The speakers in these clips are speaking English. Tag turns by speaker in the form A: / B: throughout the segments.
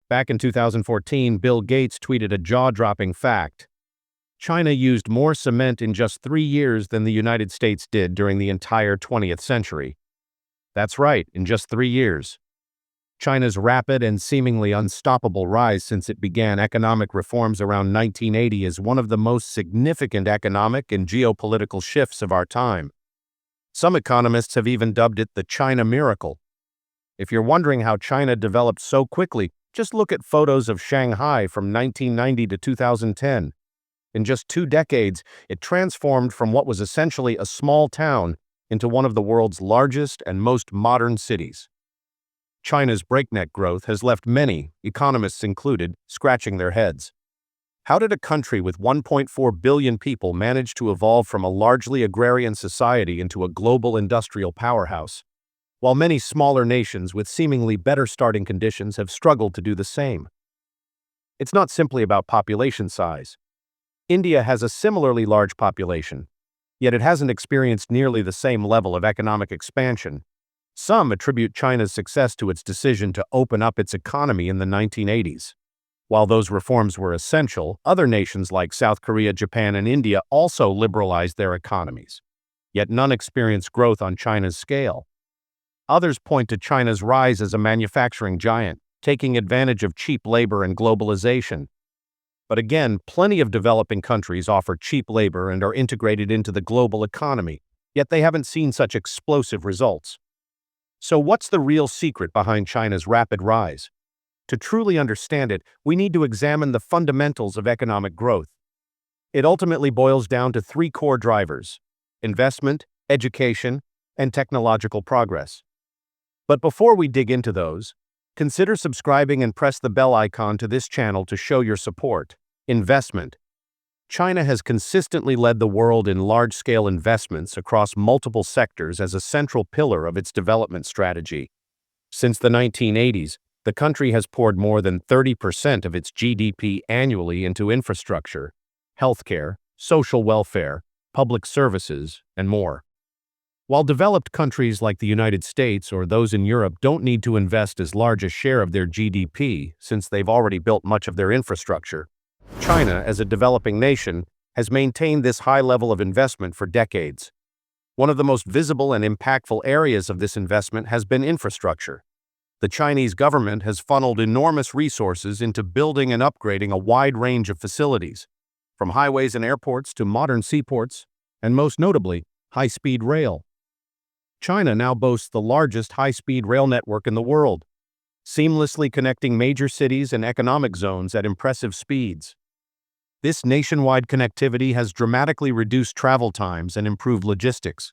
A: Back in 2014, Bill Gates tweeted a jaw-dropping fact. China used more cement in just 3 years than the United States did during the entire 20th century. That's right, in just 3 years. China's rapid and seemingly unstoppable rise since it began economic reforms around 1980 is one of the most significant economic and geopolitical shifts of our time. Some economists have even dubbed it the China miracle. If you're wondering how China developed so quickly, just look at photos of Shanghai from 1990 to 2010. In just 2 decades, it transformed from what was essentially a small town into one of the world's largest and most modern cities. China's breakneck growth has left many, economists included, scratching their heads. How did a country with 1.4 billion people manage to evolve from a largely agrarian society into a global industrial powerhouse, while many smaller nations with seemingly better starting conditions have struggled to do the same? It's not simply about population size. India has a similarly large population, yet it hasn't experienced nearly the same level of economic expansion. Some attribute China's success to its decision to open up its economy in the 1980s. While those reforms were essential, other nations like South Korea, Japan, and India also liberalized their economies. Yet none experienced growth on China's scale. Others point to China's rise as a manufacturing giant, taking advantage of cheap labor and globalization. But again, plenty of developing countries offer cheap labor and are integrated into the global economy, yet they haven't seen such explosive results. So what's the real secret behind China's rapid rise? To truly understand it, we need to examine the fundamentals of economic growth. It ultimately boils down to 3 core drivers: investment, education, and technological progress. But before we dig into those, consider subscribing and press the bell icon to this channel to show your support. Investment. China has consistently led the world in large-scale investments across multiple sectors as a central pillar of its development strategy. Since the 1980s, the country has poured more than 30% of its GDP annually into infrastructure, healthcare, social welfare, public services, and more. While developed countries like the United States or those in Europe don't need to invest as large a share of their GDP since they've already built much of their infrastructure, China, as a developing nation, has maintained this high level of investment for decades. One of the most visible and impactful areas of this investment has been infrastructure. The Chinese government has funneled enormous resources into building and upgrading a wide range of facilities, from highways and airports to modern seaports, and most notably, high-speed rail. China now boasts the largest high-speed rail network in the world, seamlessly connecting major cities and economic zones at impressive speeds. This nationwide connectivity has dramatically reduced travel times and improved logistics,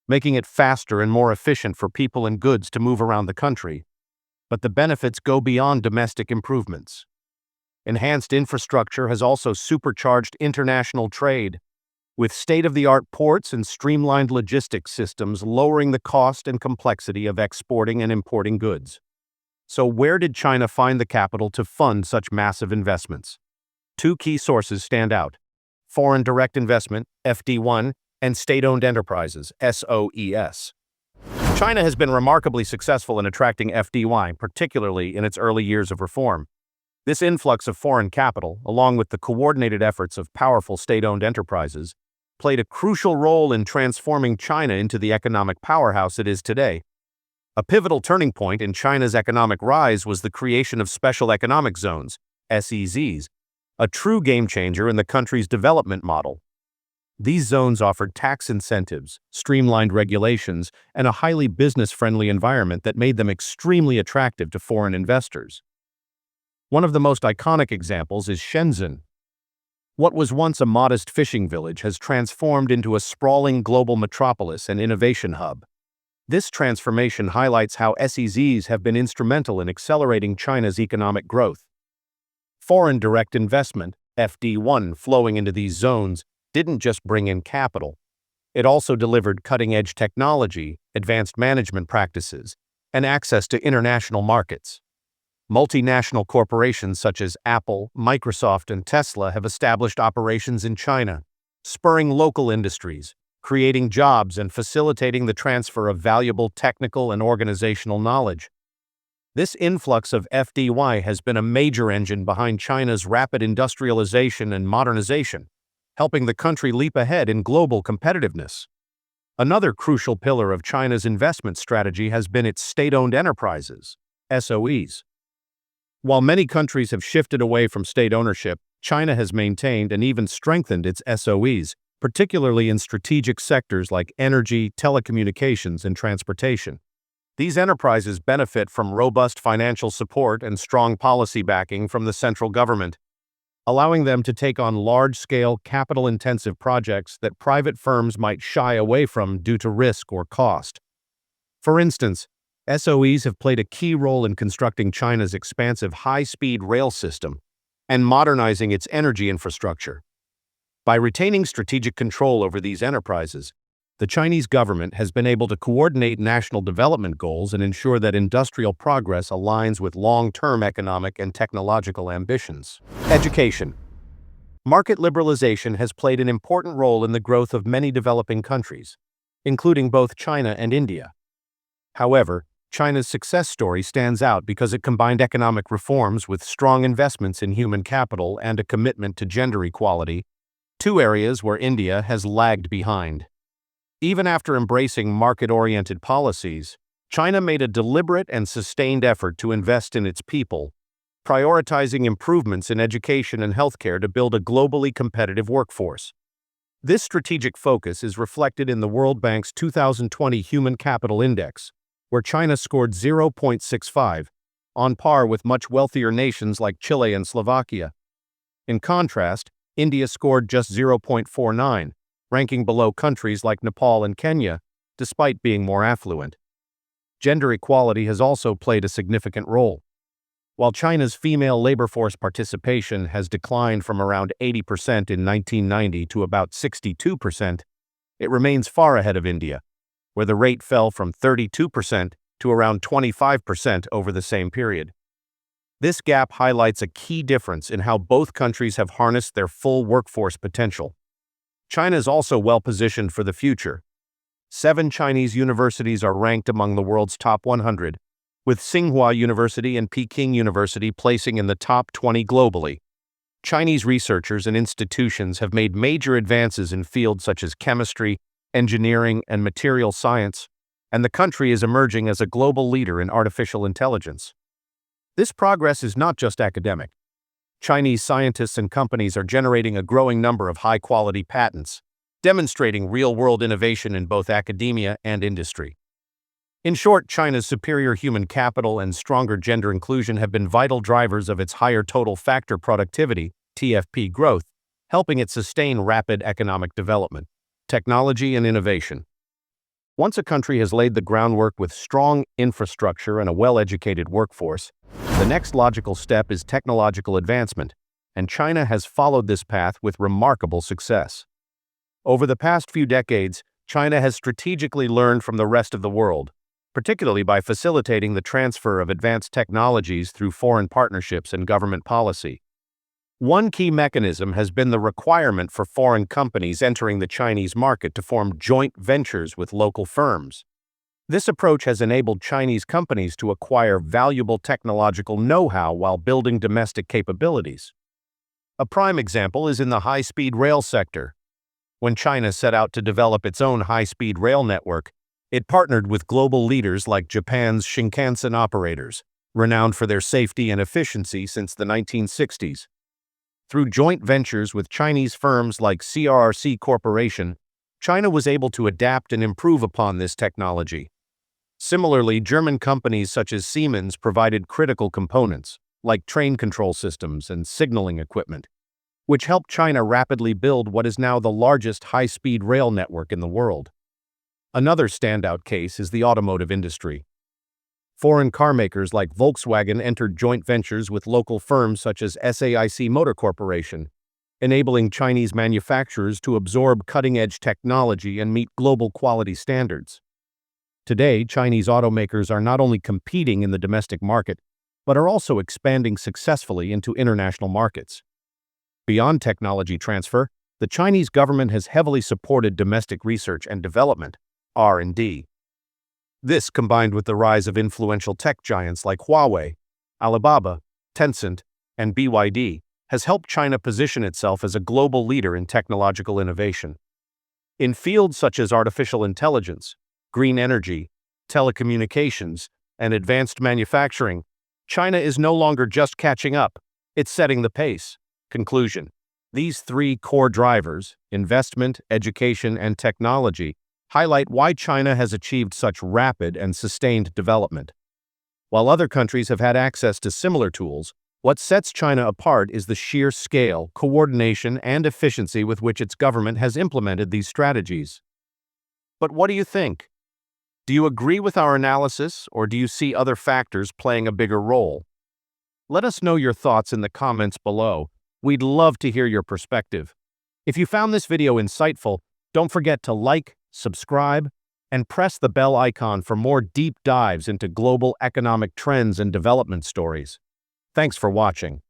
A: making it faster and more efficient for people and goods to move around the country. But the benefits go beyond domestic improvements. Enhanced infrastructure has also supercharged international trade, with state-of-the-art ports and streamlined logistics systems lowering the cost and complexity of exporting and importing goods. So where did China find the capital to fund such massive investments? 2 key sources stand out: foreign direct investment, FD1, and state-owned enterprises, SOES. China has been remarkably successful in attracting FDI, particularly in its early years of reform. This influx of foreign capital, along with the coordinated efforts of powerful state-owned enterprises, played a crucial role in transforming China into the economic powerhouse it is today. A pivotal turning point in China's economic rise was the creation of special economic zones, SEZs, a true game-changer in the country's development model. These zones offered tax incentives, streamlined regulations, and a highly business-friendly environment that made them extremely attractive to foreign investors. One of the most iconic examples is Shenzhen. What was once a modest fishing village has transformed into a sprawling global metropolis and innovation hub. This transformation highlights how SEZs have been instrumental in accelerating China's economic growth. Foreign direct investment, FD1, flowing into these zones didn't just bring in capital. It also delivered cutting-edge technology, advanced management practices, and access to international markets. Multinational corporations such as Apple, Microsoft, and Tesla have established operations in China, spurring local industries, creating jobs, and facilitating the transfer of valuable technical and organizational knowledge. This influx of FDI has been a major engine behind China's rapid industrialization and modernization, helping the country leap ahead in global competitiveness. Another crucial pillar of China's investment strategy has been its state-owned enterprises, SOEs. While many countries have shifted away from state ownership, China has maintained and even strengthened its SOEs, particularly in strategic sectors like energy, telecommunications, and transportation. These enterprises benefit from robust financial support and strong policy backing from the central government, allowing them to take on large-scale, capital-intensive projects that private firms might shy away from due to risk or cost. For instance, SOEs have played a key role in constructing China's expansive high-speed rail system and modernizing its energy infrastructure. By retaining strategic control over these enterprises, the Chinese government has been able to coordinate national development goals and ensure that industrial progress aligns with long-term economic and technological ambitions. Education. Market liberalization has played an important role in the growth of many developing countries, including both China and India. However, China's success story stands out because it combined economic reforms with strong investments in human capital and a commitment to gender equality, two areas where India has lagged behind. Even after embracing market-oriented policies, China made a deliberate and sustained effort to invest in its people, prioritizing improvements in education and healthcare to build a globally competitive workforce. This strategic focus is reflected in the World Bank's 2020 Human Capital Index, where China scored 0.65, on par with much wealthier nations like Chile and Slovakia. In contrast, India scored just 0.49, ranking below countries like Nepal and Kenya, despite being more affluent. Gender equality has also played a significant role. While China's female labor force participation has declined from around 80% in 1990 to about 62%, it remains far ahead of India, where the rate fell from 32% to around 25% over the same period. This gap highlights a key difference in how both countries have harnessed their full workforce potential. China is also well-positioned for the future. 7 Chinese universities are ranked among the world's top 100, with Tsinghua University and Peking University placing in the top 20 globally. Chinese researchers and institutions have made major advances in fields such as chemistry, engineering, and material science, and the country is emerging as a global leader in artificial intelligence. This progress is not just academic. Chinese scientists and companies are generating a growing number of high-quality patents, demonstrating real-world innovation in both academia and industry. In short, China's superior human capital and stronger gender inclusion have been vital drivers of its higher total factor productivity, TFP growth, helping it sustain rapid economic development, technology, and innovation. Once a country has laid the groundwork with strong infrastructure and a well-educated workforce, the next logical step is technological advancement, and China has followed this path with remarkable success. Over the past few decades, China has strategically learned from the rest of the world, particularly by facilitating the transfer of advanced technologies through foreign partnerships and government policy. One key mechanism has been the requirement for foreign companies entering the Chinese market to form joint ventures with local firms. This approach has enabled Chinese companies to acquire valuable technological know-how while building domestic capabilities. A prime example is in the high-speed rail sector. When China set out to develop its own high-speed rail network, it partnered with global leaders like Japan's Shinkansen operators, renowned for their safety and efficiency since the 1960s. Through joint ventures with Chinese firms like CRRC Corporation, China was able to adapt and improve upon this technology. Similarly, German companies such as Siemens provided critical components, like train control systems and signaling equipment, which helped China rapidly build what is now the largest high-speed rail network in the world. Another standout case is the automotive industry. Foreign carmakers like Volkswagen entered joint ventures with local firms such as SAIC Motor Corporation, enabling Chinese manufacturers to absorb cutting-edge technology and meet global quality standards. Today, Chinese automakers are not only competing in the domestic market, but are also expanding successfully into international markets. Beyond technology transfer, the Chinese government has heavily supported domestic research and development, R&D. This, combined with the rise of influential tech giants like Huawei, Alibaba, Tencent, and BYD, has helped China position itself as a global leader in technological innovation. In fields such as artificial intelligence, green energy, telecommunications, and advanced manufacturing, China is no longer just catching up, it's setting the pace. Conclusion. These three core drivers, investment, education, and technology, highlight why China has achieved such rapid and sustained development. While other countries have had access to similar tools, what sets China apart is the sheer scale, coordination, and efficiency with which its government has implemented these strategies. But what do you think? Do you agree with our analysis, or do you see other factors playing a bigger role? Let us know your thoughts in the comments below. We'd love to hear your perspective. If you found this video insightful, don't forget to like, subscribe, and press the bell icon for more deep dives into global economic trends and development stories. Thanks for watching.